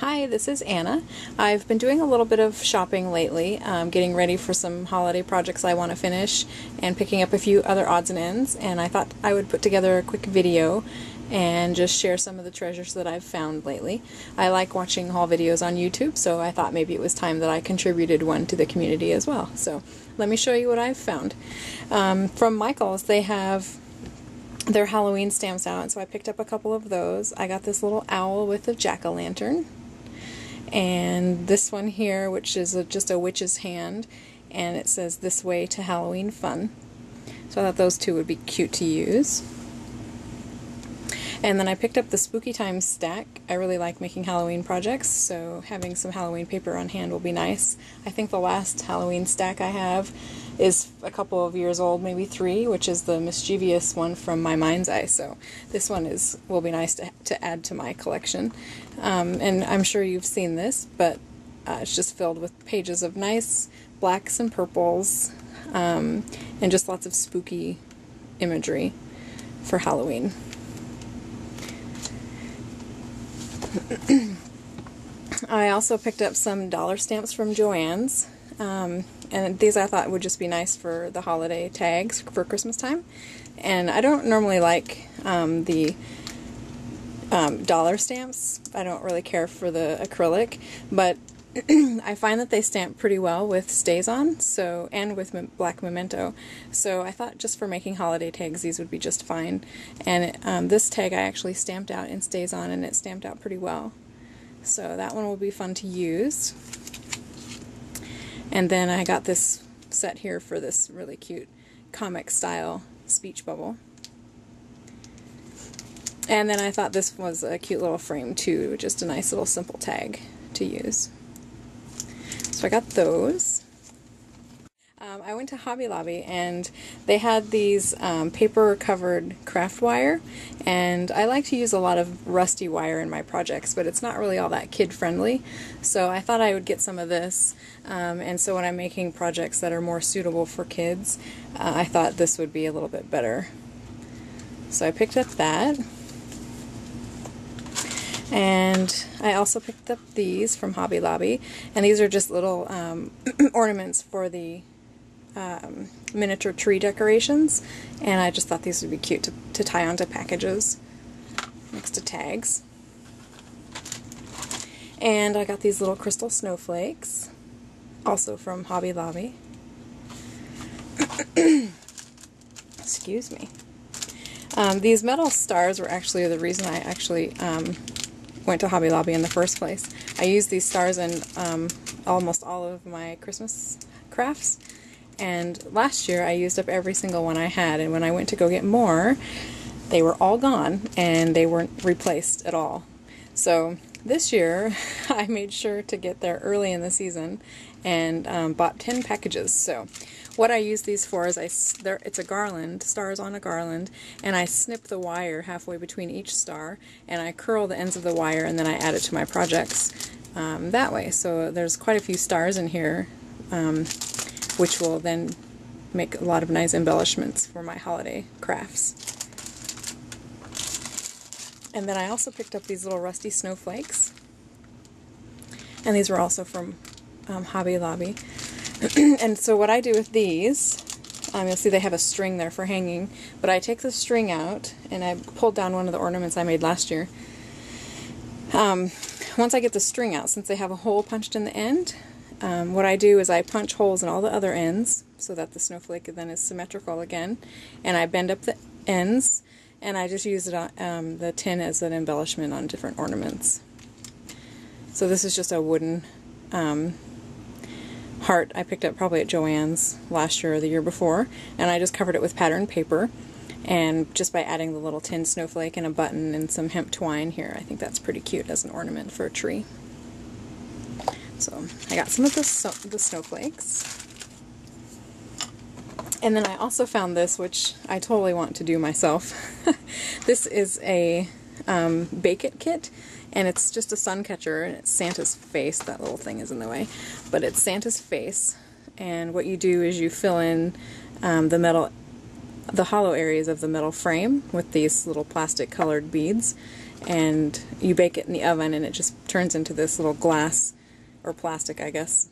Hi, this is Anna. I've been doing a little bit of shopping lately, getting ready for some holiday projects I want to finish and picking up a few other odds and ends, and I thought I would put together a quick video and just share some of the treasures that I've found lately. I like watching haul videos on YouTube, so I thought maybe it was time that I contributed one to the community as well. So let me show you what I've found. From Michael's, they have their Halloween stamps out, so I picked up a couple of those. I got this little owl with a jack-o'-lantern, and this one here, which is just a witch's hand, and it says "This Way to Halloween Fun." So I thought those two would be cute to use. And then I picked up the Spooky Time stack. I really like making Halloween projects, so having some Halloween paper on hand will be nice. I think the last Halloween stack I have is a couple of years old, maybe 3, which is the mischievous one from My Mind's Eye. So this one will be nice to add to my collection. And I'm sure you've seen this, but it's just filled with pages of nice blacks and purples, and just lots of spooky imagery for Halloween. I also picked up some dollar stamps from Joann's, and these I thought would just be nice for the holiday tags for Christmas time. And I don't normally like the dollar stamps. I don't really care for the acrylic, but I find that they stamp pretty well with StazOn, and with black memento. So I thought just for making holiday tags these would be just fine. And this tag I actually stamped out in StazOn, and it stamped out pretty well. So that one will be fun to use. And then I got this set here for this really cute comic style speech bubble. And then I thought this was a cute little frame too, just a nice little simple tag to use. So I got those. I went to Hobby Lobby, and they had these paper covered craft wire, and I like to use a lot of rusty wire in my projects, but it's not really all that kid friendly, so I thought I would get some of this, and so when I'm making projects that are more suitable for kids, I thought this would be a little bit better. So I picked up that. And I also picked up these from Hobby Lobby, and these are just little ornaments for the miniature tree decorations, and I just thought these would be cute to tie onto packages next to tags. And I got these little crystal snowflakes, also from Hobby Lobby. Excuse me. These metal stars were actually the reason I actually went to Hobby Lobby in the first place. I used these stars in almost all of my Christmas crafts, and last year I used up every single one I had, and when I went to go get more, they were all gone and they weren't replaced at all. So this year I made sure to get there early in the season and bought 10 packages. So what I use these for is it's a garland, stars on a garland, and I snip the wire halfway between each star, and I curl the ends of the wire, and then I add it to my projects that way. So there's quite a few stars in here, which will then make a lot of nice embellishments for my holiday crafts. And then I also picked up these little rusty snowflakes, and these were also from Hobby Lobby. And so what I do with these, you'll see they have a string there for hanging, but I take the string out, and I pulled down one of the ornaments I made last year. Once I get the string out, since they have a hole punched in the end, what I do is I punch holes in all the other ends so that the snowflake then is symmetrical again, and I bend up the ends, and I just use it on the tin as an embellishment on different ornaments. So this is just a wooden heart I picked up probably at Joann's last year or the year before, and I just covered it with patterned paper, and just by adding the little tin snowflake and a button and some hemp twine here, I think that's pretty cute as an ornament for a tree. So I got some of the snowflakes. And then I also found this, which I totally want to do myself. This is a Bake It kit, and it's just a sun catcher, and it's Santa's face. That little thing is in the way, but it's Santa's face, and what you do is you fill in the metal the hollow areas of the metal frame with these little plastic colored beads, and you bake it in the oven and it just turns into this little glass, or plastic I guess,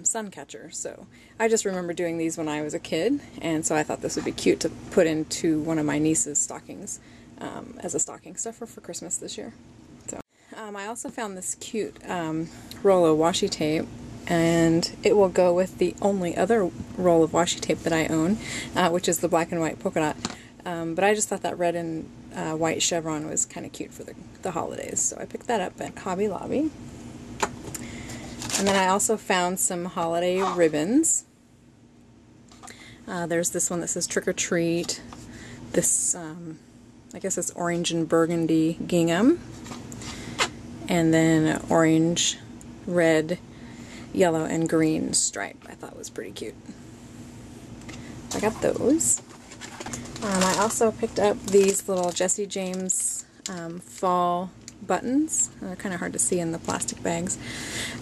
sun catcher. So I just remember doing these when I was a kid, and so I thought this would be cute to put into one of my niece's stockings as a stocking stuffer for Christmas this year. So I also found this cute roll of washi tape, and it will go with the only other roll of washi tape that I own, which is the black and white polka dot. But I just thought that red and white chevron was kind of cute for the holidays, so I picked that up at Hobby Lobby. And then I also found some holiday ribbons. There's this one that says Trick or Treat. This, I guess it's orange and burgundy gingham. And then orange, red, yellow, and green stripe. I thought was pretty cute. I got those. I also picked up these little Jessie James fall buttons. They're kind of hard to see in the plastic bags.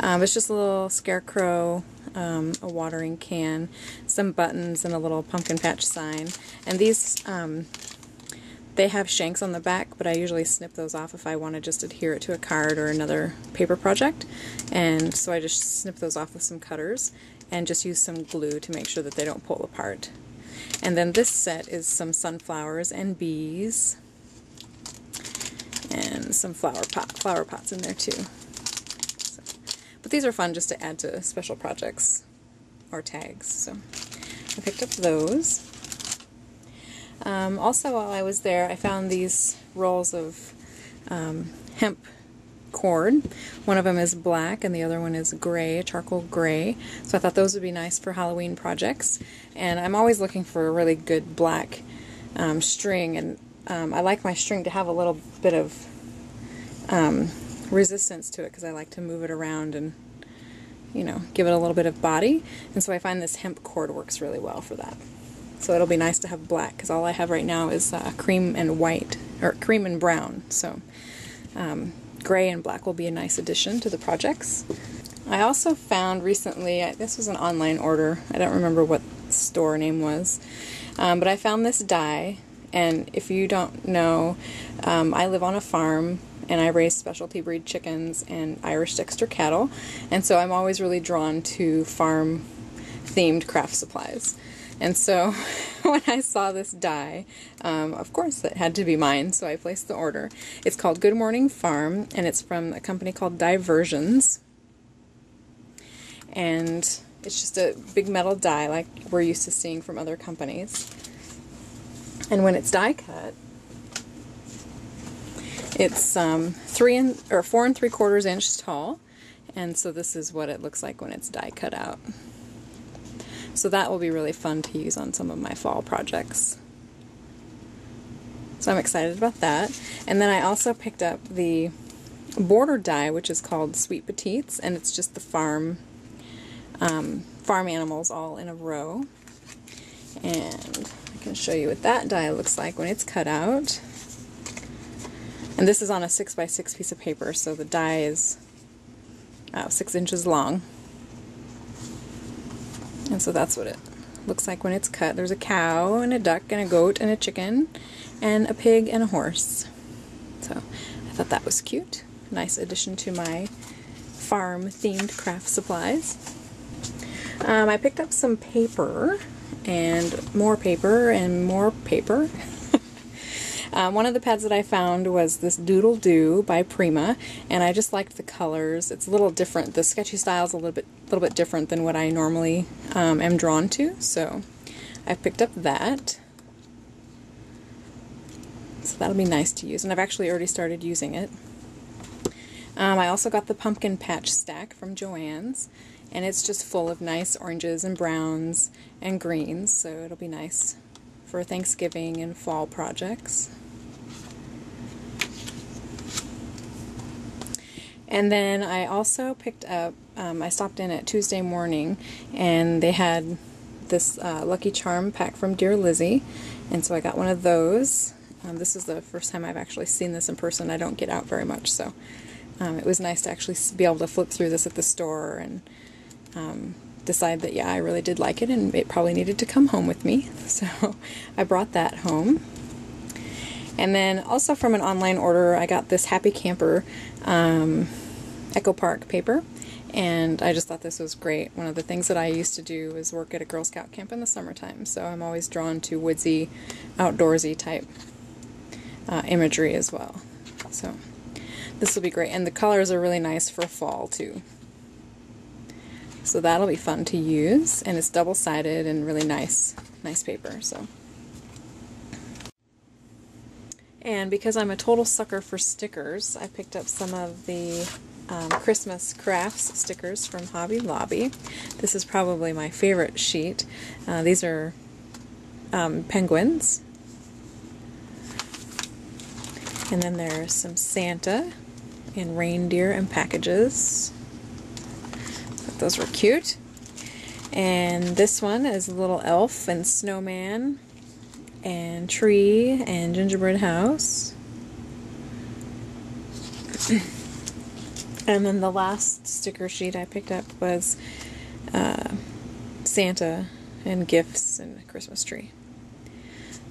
It's just a little scarecrow, a watering can, some buttons, and a little pumpkin patch sign. And these, they have shanks on the back, but I usually snip those off if I want to just adhere it to a card or another paper project. And so I just snip those off with some cutters and just use some glue to make sure that they don't pull apart. And then this set is some sunflowers and bees, and some flower pots in there too. So, but these are fun just to add to special projects or tags, so I picked up those. Also, while I was there, I found these rolls of hemp cord. One of them is black and the other one is gray, charcoal gray. So I thought those would be nice for Halloween projects. And I'm always looking for a really good black string, and I like my string to have a little bit of resistance to it because I like to move it around and, you know, give it a little bit of body. And so I find this hemp cord works really well for that. So it'll be nice to have black because all I have right now is cream and white, or cream and brown. So gray and black will be a nice addition to the projects. I also found recently, this was an online order, I don't remember what the store name was, but I found this die, and if you don't know, I live on a farm and I raise specialty breed chickens and Irish Dexter cattle, and so I'm always really drawn to farm themed craft supplies. And so when I saw this die, of course it had to be mine, so I placed the order. It's called Good Morning Farm, and it's from a company called Diversions. And it's just a big metal die like we're used to seeing from other companies. And when it's die cut, it's 4 3/4 inch tall, and so this is what it looks like when it's die cut out. So that will be really fun to use on some of my fall projects. So I'm excited about that. And then I also picked up the border die, which is called Sweet Petites, and it's just the farm animals all in a row. And I can show you what that die looks like when it's cut out. And this is on a 6x6 piece of paper, so the die is 6 inches long. And so that's what it looks like when it's cut. There's a cow and a duck and a goat and a chicken and a pig and a horse. So I thought that was cute. Nice addition to my farm themed craft supplies. I picked up some paper and more paper and more paper. One of the pads that I found was this Doodle Doo by Prima, and I just liked the colors. It's a little different. The sketchy style is a little bit different than what I normally am drawn to, so I picked up that. So that'll be nice to use, and I've actually already started using it. I also got the pumpkin patch stack from Joann's, and it's just full of nice oranges and browns and greens, so it'll be nice for Thanksgiving and fall projects. And then I also picked up, I stopped in at Tuesday morning, and they had this Lucky Charm pack from Dear Lizzie, and so I got one of those. This is the first time I've actually seen this in person. I don't get out very much, so it was nice to actually be able to flip through this at the store and decide that, yeah, I really did like it and it probably needed to come home with me. So I brought that home. And then also from an online order, I got this Happy Camper Echo Park paper. And I just thought this was great. One of the things that I used to do is work at a Girl Scout camp in the summertime. So I'm always drawn to woodsy, outdoorsy type imagery as well. So this will be great. And the colors are really nice for fall too. So that'll be fun to use. And it's double-sided and really nice paper. So. And because I'm a total sucker for stickers, I picked up some of the Christmas crafts stickers from Hobby Lobby. This is probably my favorite sheet. These are penguins. And then there's some Santa and reindeer and packages. Thought those were cute. And this one is a little elf and snowman and tree and gingerbread house. And then the last sticker sheet I picked up was Santa and gifts and a Christmas tree.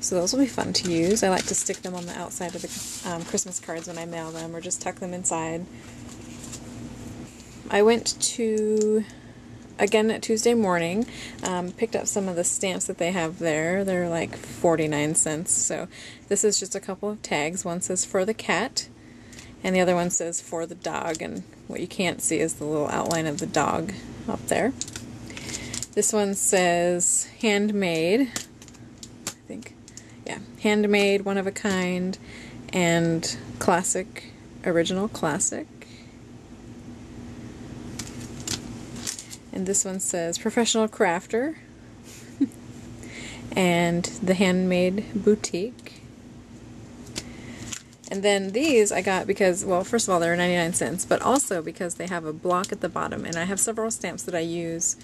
So those will be fun to use. I like to stick them on the outside of the Christmas cards when I mail them, or just tuck them inside. I went to, again at Tuesday morning, picked up some of the stamps that they have there. They're like 49 cents. So this is just a couple of tags. One says for the cat, and the other one says for the dog, and what you can't see is the little outline of the dog up there. This one says handmade, I think, yeah, handmade, one of a kind, and classic, original classic. And this one says professional crafter, and the handmade boutique. And then these I got because, well, first of all, they're 99 cents, but also because they have a block at the bottom. And I have several stamps that I use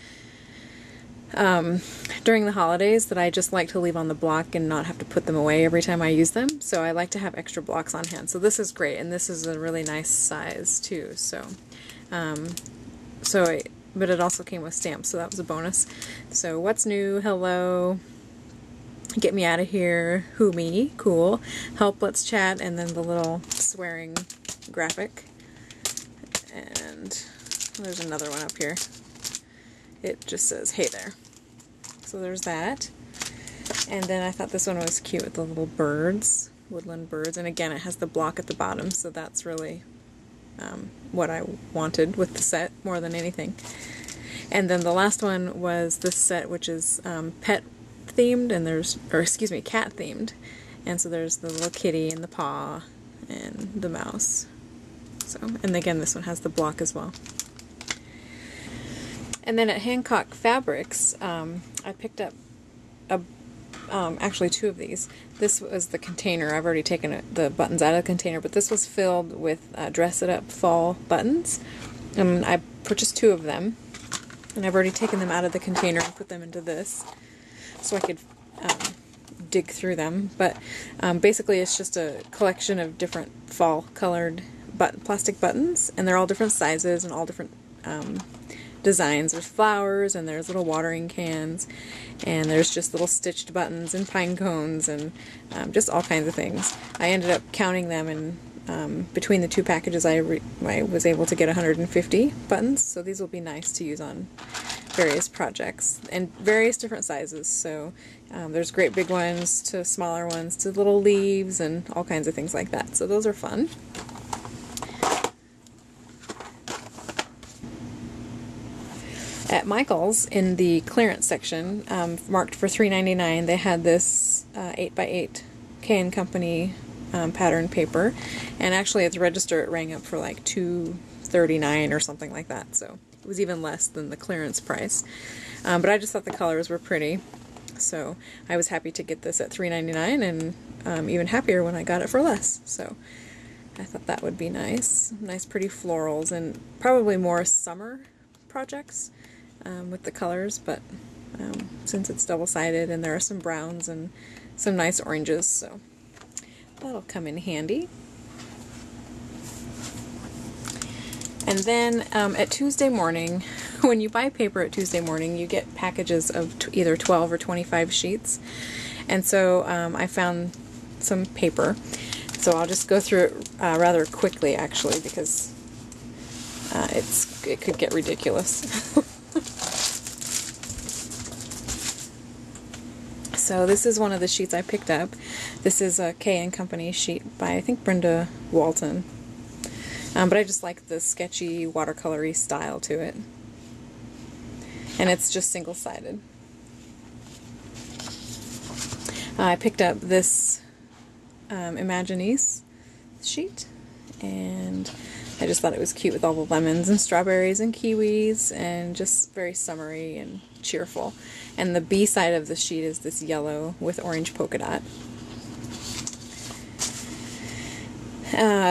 during the holidays that I just like to leave on the block and not have to put them away every time I use them. So I like to have extra blocks on hand. So this is great, and this is a really nice size too. So, but it also came with stamps, so that was a bonus. So what's new? Hello. Get me out of here, who me, cool, help, let's chat, and then the little swearing graphic. And there's another one up here. It just says, hey there. So there's that. And then I thought this one was cute with the little birds, woodland birds, and again it has the block at the bottom, so that's really what I wanted with the set more than anything. And then the last one was this set, which is pet themed, and there's, or excuse me, cat themed, and so there's the little kitty and the paw and the mouse. So, and again, this one has the block as well. And then at Hancock Fabrics, I picked up actually two of these. This was the container. I've already taken the buttons out of the container, but this was filled with dress it up fall buttons. And I purchased two of them, and I've already taken them out of the container and put them into this, so I could dig through them. But basically it's just a collection of different fall colored plastic buttons, and they're all different sizes and all different designs. There's flowers, and there's little watering cans, and there's just little stitched buttons and pine cones, and just all kinds of things. I ended up counting them, and between the two packages I was able to get 150 buttons, so these will be nice to use on various projects and various different sizes. So there's great big ones to smaller ones to little leaves and all kinds of things like that. So those are fun. At Michael's, in the clearance section, marked for $3.99, they had this 8x8 K & Company pattern paper, and actually at the register it rang up for like $2.39 or something like that. So it was even less than the clearance price. But I just thought the colors were pretty, so I was happy to get this at $3.99, and even happier when I got it for less. So I thought that would be nice. Nice pretty florals, and probably more summer projects with the colors, but since it's double-sided and there are some browns and some nice oranges, so that'll come in handy. And then at Tuesday morning, when you buy paper at Tuesday Morning, you get packages of either 12 or 25 sheets. And so I found some paper. So I'll just go through it rather quickly, actually, because it could get ridiculous. So this is one of the sheets I picked up. This is a K & Company sheet by, I think, Brenda Walton. But I just like the sketchy, watercolory style to it. And it's just single-sided. I picked up this Imaginese sheet, and I just thought it was cute with all the lemons and strawberries and kiwis, and just very summery and cheerful. And the B side of the sheet is this yellow with orange polka dot.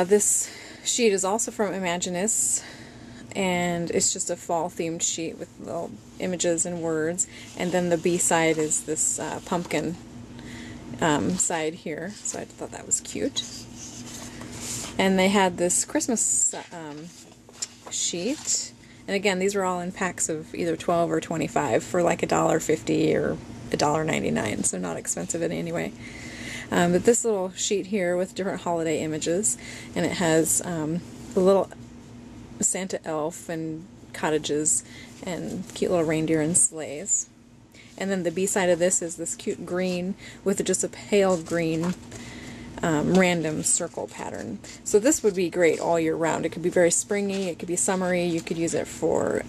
This sheet is also from Imaginese, and it's just a fall themed sheet with little images and words. And then the B side is this pumpkin side here, so I thought that was cute. And they had this Christmas sheet, and again, these were all in packs of either 12 or 25 for like $1.50 or $1.99, so not expensive in any way. But this little sheet here with different holiday images, and it has a little Santa elf and cottages and cute little reindeer and sleighs. And then the B side of this is this cute green with just a pale green random circle pattern. So this would be great all year round. It could be very springy, it could be summery, you could use it for,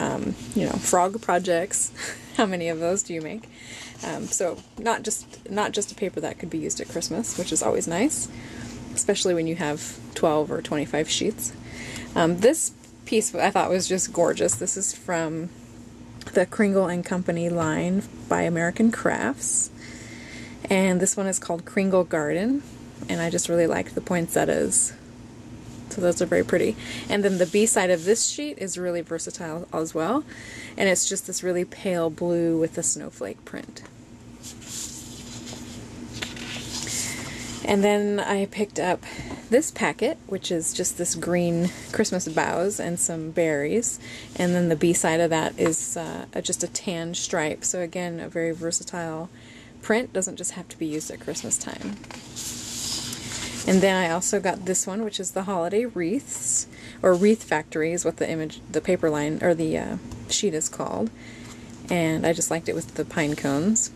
you know, frog projects. How many of those do you make? So not just a paper that could be used at Christmas, which is always nice, especially when you have 12 or 25 sheets. This piece I thought was just gorgeous. This is from the Kringle & Company line by American Crafts, and this one is called Kringle Garden, and I just really like the poinsettias, so those are very pretty. And then the B side of this sheet is really versatile as well, and it's just this really pale blue with a snowflake print. And then I picked up this packet, which is just this green Christmas boughs and some berries, and then the B side of that is just a tan stripe. So again, a very versatile print, doesn't just have to be used at Christmas time. And then I also got this one, which is the holiday wreaths, or Wreath Factory is what the paper line, or the sheet is called. And I just liked it with the pine cones.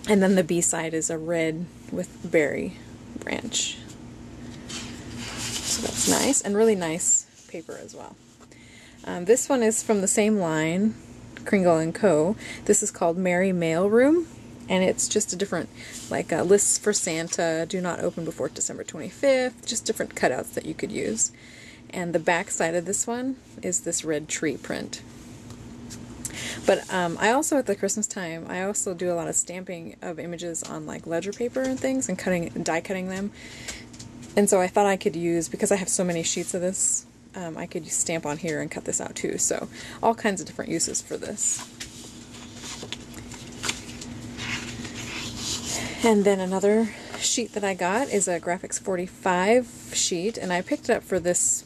And then the B side is a red with berry branch. So that's nice, and really nice paper as well. This one is from the same line, Kringle & Co. This is called Merry Mailroom, and it's just a different, like lists for Santa, do not open before December 25th, just different cutouts that you could use. And the back side of this one is this red tree print. But I also, at the Christmas time, I also do a lot of stamping of images on like ledger paper and things, and die cutting them. And so I thought I could use, because I have so many sheets of this, I could stamp on here and cut this out too. So all kinds of different uses for this. And then another sheet that I got is a Graphics 45 sheet, and I picked it up for this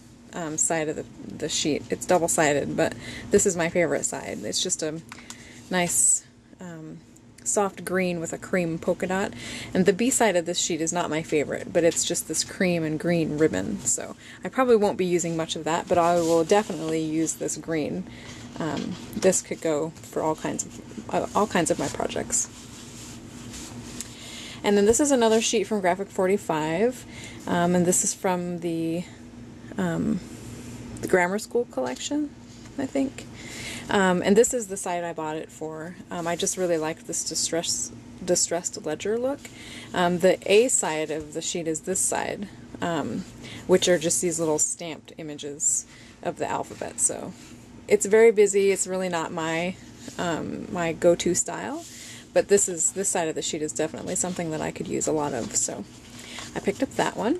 side of the sheet. It's double-sided, but this is my favorite side. It's just a nice soft green with a cream polka dot. And the B side of this sheet is not my favorite, but it's just this cream and green ribbon. So I probably won't be using much of that, but I will definitely use this green. This could go for all kinds of my projects. And then this is another sheet from Graphic 45, and this is from the Grammar School collection, I think. And this is the side I bought it for. I just really like this distressed ledger look. The A side of the sheet is this side, which are just these little stamped images of the alphabet. So it's very busy. It's really not my my go-to style, but this side of the sheet is definitely something that I could use a lot of. So I picked up that one.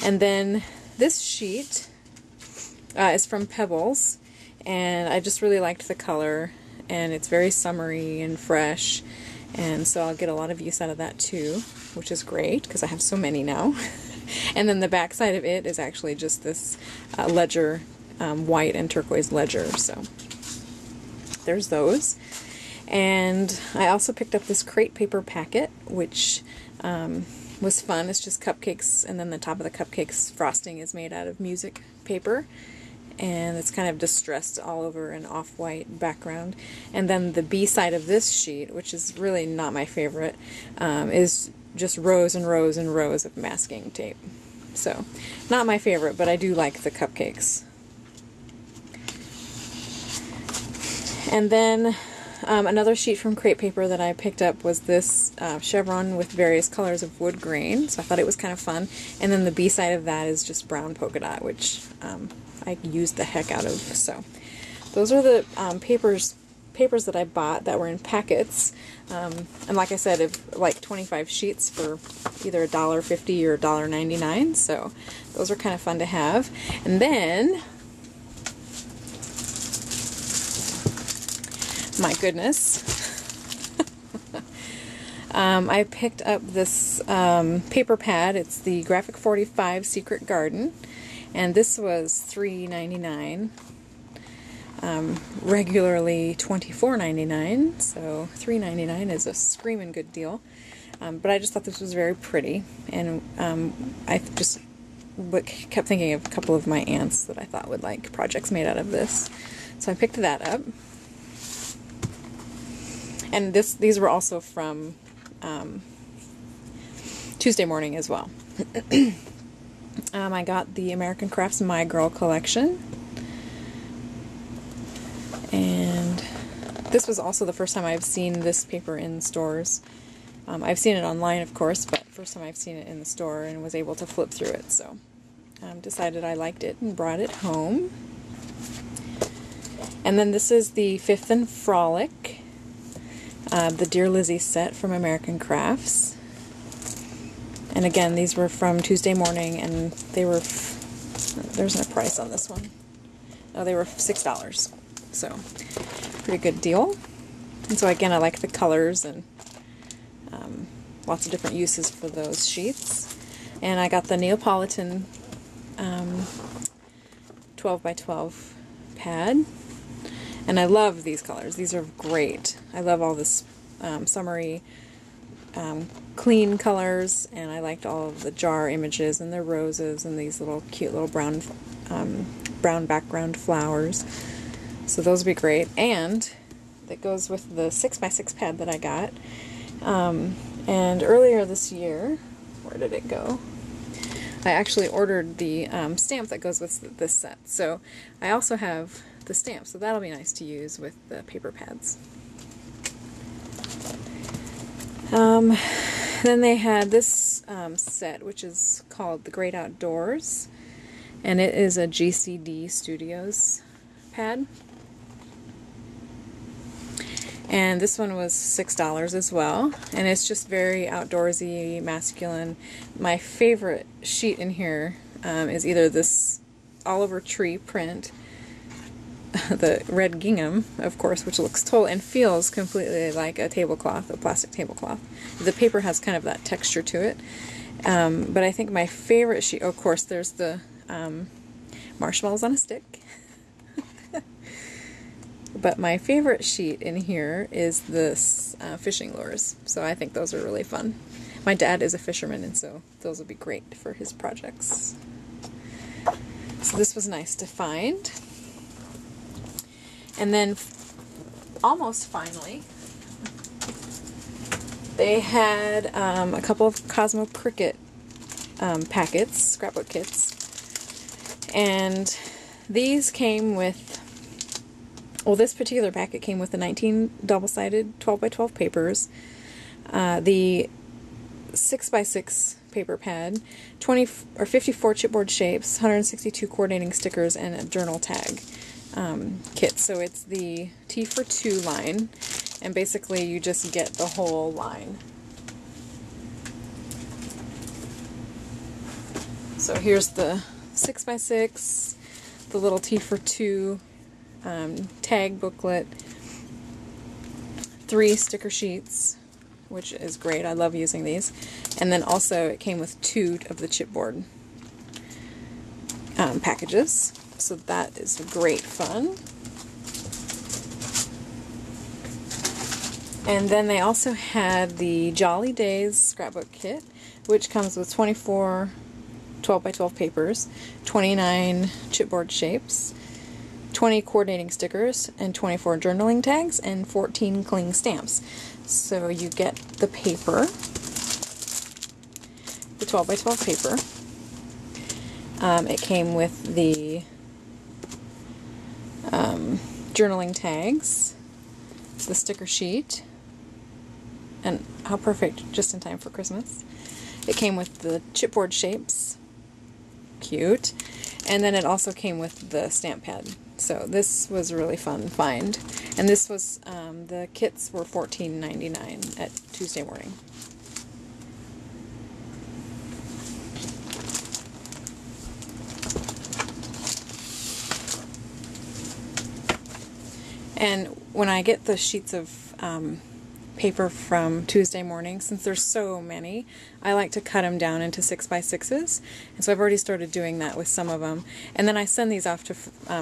And then this sheet is from Pebbles, and I just really liked the color, and it's very summery and fresh, and so I'll get a lot of use out of that too, which is great because I have so many now. And then the back side of it is actually just this ledger, white and turquoise ledger. So there's those. And I also picked up this crate paper packet, which was fun. It's just cupcakes, and then the top of the cupcakes frosting is made out of music paper. And it's kind of distressed all over an off-white background. And then the B side of this sheet, which is really not my favorite, is just rows and rows and rows of masking tape. So, not my favorite, but I do like the cupcakes. And then another sheet from crate paper that I picked up was this chevron with various colors of wood grain, so I thought it was kind of fun. And then the B side of that is just brown polka dot, which I used the heck out of. So those are the papers that I bought that were in packets. And like I said, like 25 sheets for either $1.50 or $1.99. So those are kind of fun to have. And then, my goodness, I picked up this paper pad. It's the Graphic 45 Secret Garden, and this was $3.99. Regularly $24.99, so $3.99 is a screaming good deal. But I just thought this was very pretty, and I just kept thinking of a couple of my aunts that I thought would like projects made out of this. So I picked that up. And these were also from Tuesday Morning as well. I got the American Crafts My Girl collection. And this was also the first time I've seen this paper in stores. I've seen it online, of course, but first time I've seen it in the store and was able to flip through it. So decided I liked it and brought it home. And then this is the Fifth and Frolic, the Dear Lizzie set from American Crafts. And again, these were from Tuesday Morning, and they were, there's no price on this one. Oh, they were $6. So, pretty good deal. And so again, I like the colors and lots of different uses for those sheets. And I got the Neapolitan 12 by 12 pad. And I love these colors. These are great. I love all this summery, clean colors, and I liked all of the jar images and the roses and these little cute little brown background flowers. So those would be great. And that goes with the 6x6 pad that I got. And earlier this year, where did it go? I actually ordered the stamp that goes with this set. So I also have the stamp, so that'll be nice to use with the paper pads. Then they had this set, which is called The Great Outdoors, and it is a GCD Studios pad. And this one was $6 as well, and it's just very outdoorsy, masculine. My favorite sheet in here is either this all-over tree print, the red gingham, of course, which looks totally and feels completely like a tablecloth, a plastic tablecloth. The paper has kind of that texture to it. But I think my favorite sheet, of course, there's the marshmallows on a stick. But my favorite sheet in here is this fishing lures. So I think those are really fun. My dad is a fisherman, and so those would be great for his projects. So this was nice to find. And then, almost finally, they had a couple of Cosmo Cricut packets, scrapbook kits. And these came with, well, this particular packet came with the 19 double-sided 12 by 12 papers, the 6x6 paper pad, 54 chipboard shapes, 162 coordinating stickers, and a journal tag kit. So it's the T for 2 line, and basically you just get the whole line. So here's the 6x6, the little T for 2 tag booklet, 3 sticker sheets, which is great. I love using these. And then also it came with 2 of the chipboard packages. So that is great fun. And then they also had the Jolly Days scrapbook kit, which comes with 24 12 by 12 papers, 29 chipboard shapes, 20 coordinating stickers, and 24 journaling tags, and 14 cling stamps. So you get the paper, the 12 by 12 paper. It came with the journaling tags, the sticker sheet, and how perfect, just in time for Christmas. It came with the chipboard shapes, cute, and then it also came with the stamp pad. So this was a really fun find, and this was the kits were $14.99 at Tuesday Morning. And when I get the sheets of paper from Tuesday Morning, since there's so many, I like to cut them down into 6x6s, and so I've already started doing that with some of them. And then I send these off to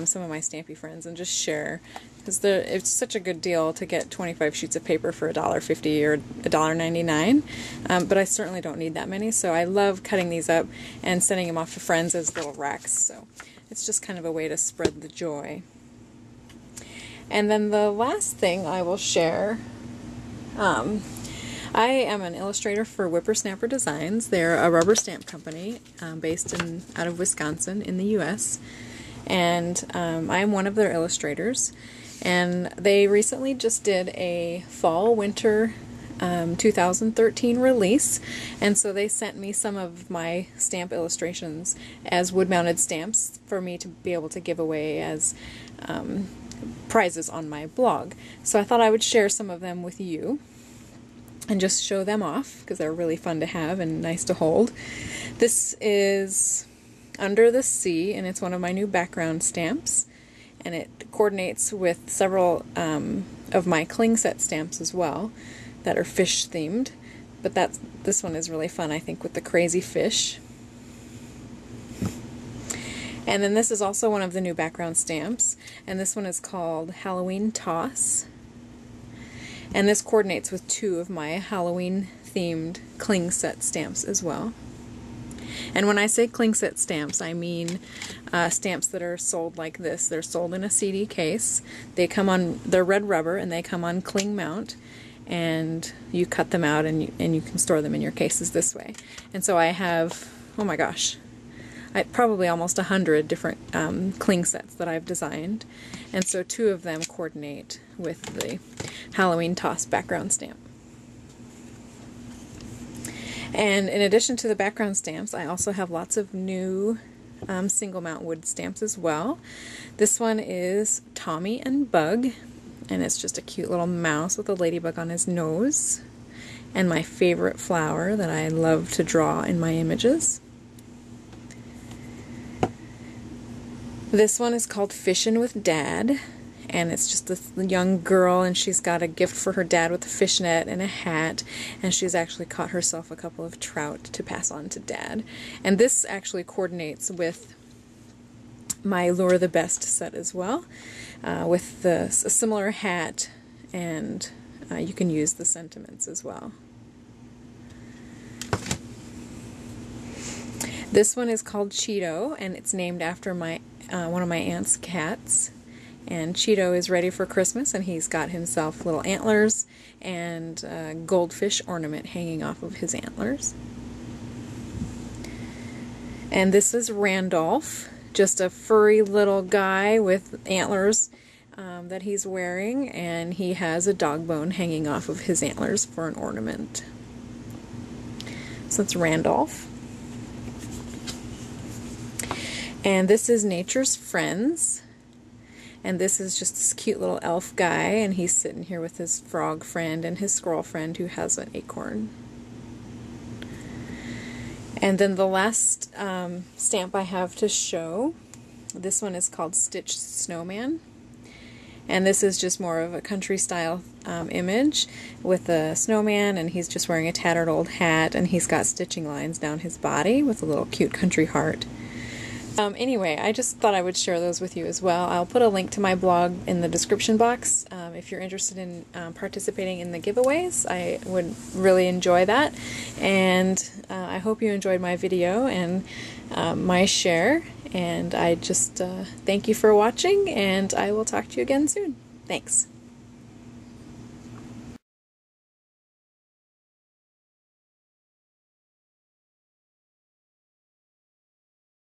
some of my Stampy friends and just share, because it's such a good deal to get 25 sheets of paper for $1.50 or $1.99, but I certainly don't need that many, so I love cutting these up and sending them off to friends as little racks, so it's just kind of a way to spread the joy. And then the last thing I will share, I am an illustrator for Whippersnapper Designs. They're a rubber stamp company based out of Wisconsin in the U.S. And I am one of their illustrators. And they recently just did a fall-winter 2013 release, and so they sent me some of my stamp illustrations as wood-mounted stamps for me to be able to give away as prizes on my blog. So I thought I would share some of them with you and just show them off, because they're really fun to have and nice to hold. This is Under the Sea, and it's one of my new background stamps, and it coordinates with several of my cling set stamps as well that are fish themed, but this one is really fun, I think, with the crazy fish. And then this is also one of the new background stamps, and this one is called Halloween Toss. And this coordinates with two of my Halloween themed cling set stamps as well. And when I say cling set stamps, I mean stamps that are sold like this. They're sold in a CD case. They're red rubber, and they come on cling mount, and you cut them out and you can store them in your cases this way. And so I have, oh my gosh, probably almost 100 different cling sets that I've designed, and so two of them coordinate with the Halloween Toss background stamp. And in addition to the background stamps, I also have lots of new single mount wood stamps as well. This one is Tommy and Bug, and it's just a cute little mouse with a ladybug on his nose, and my favorite flower that I love to draw in my images. This one is called Fishin' with Dad, and it's just this young girl, and she's got a gift for her dad with a fishnet and a hat, and she's actually caught herself a couple of trout to pass on to Dad. And this actually coordinates with my Lure the Best set as well, with a similar hat, and you can use the sentiments as well. This one is called Cheeto, and it's named after one of my aunt's cats. And Cheeto is ready for Christmas, and he's got himself little antlers and a goldfish ornament hanging off of his antlers. And this is Randolph, just a furry little guy with antlers that he's wearing, and he has a dog bone hanging off of his antlers for an ornament. So that's Randolph. And this is Nature's Friends, and this is just this cute little elf guy, and he's sitting here with his frog friend and his squirrel friend who has an acorn. And then the last stamp I have to show, this one is called Stitched Snowman, and this is just more of a country style image with a snowman, and he's just wearing a tattered old hat, and he's got stitching lines down his body with a little cute country heart. Anyway, I just thought I would share those with you as well. I'll put a link to my blog in the description box. If you're interested in participating in the giveaways, I would really enjoy that. And I hope you enjoyed my video and my share. And I just thank you for watching, and I will talk to you again soon. Thanks.